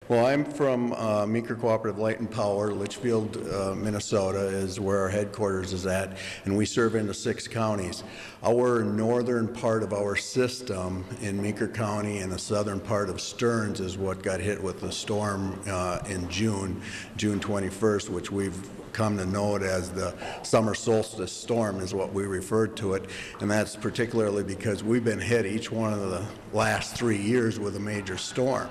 Well, I'm from Meeker Cooperative Light and Power. Litchfield, Minnesota is where our headquarters is at, and we serve into 6 counties. Our northern part of our system in Meeker County and the southern part of Stearns is what got hit with the storm in June 21st, which we've come to know it as the summer solstice storm is what we referred to it, and that's particularly because we've been hit each one of the last 3 years with a major storm.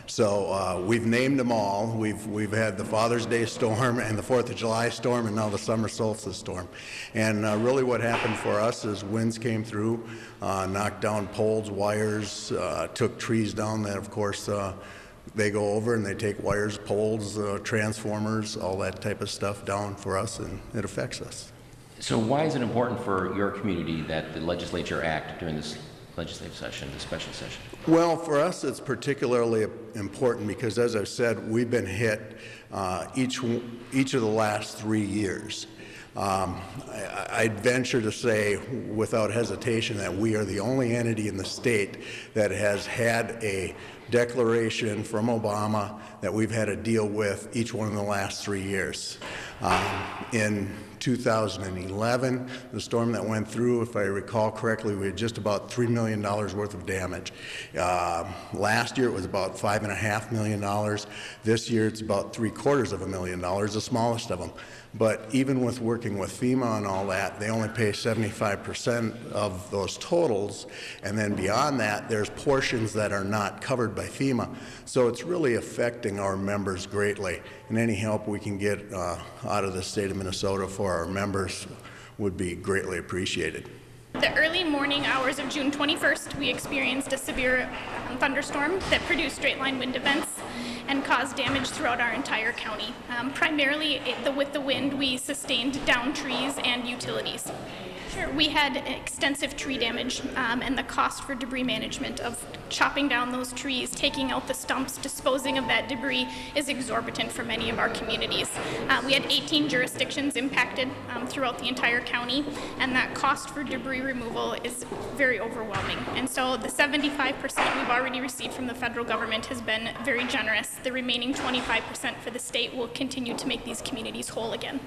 So we've named them all. We've had the Father's Day storm and the 4th of July storm and now the summer solstice storm. And really what happened for us is winds came through, knocked down poles, wires, took trees down that of course they go over and they take wires, poles, transformers, all that type of stuff down for us, and it affects us. So why is it important for your community that the legislature act during this legislative session, the special session? Well, for us it's particularly important because, as I've said, we've been hit each of the last 3 years. I'd venture to say without hesitation that we are the only entity in the state that has had a declaration from Obama that we've had to deal with each one of the last 3 years. In 2011, the storm that went through, if I recall correctly, we had just about $3 million worth of damage. Last year it was about $5.5 million. This year it's about $750,000, the smallest of them. But even with working with FEMA and all that, they only pay 75% of those totals, and then beyond that, there's portions that are not covered by FEMA. So it's really affecting our members greatly, and any help we can get out of the state of Minnesota for our members would be greatly appreciated. The early morning hours of June 21st, we experienced a severe thunderstorm that produced straight-line wind events and caused damage throughout our entire county. Primarily, with the wind, we sustained downed trees and utilities. Sure, we had extensive tree damage, and the cost for debris management of chopping down those trees, taking out the stumps, disposing of that debris is exorbitant for many of our communities. We had 18 jurisdictions impacted throughout the entire county, and that cost for debris removal is very overwhelming. And so the 75% we've already received from the federal government has been very generous. The remaining 25% for the state will continue to make these communities whole again.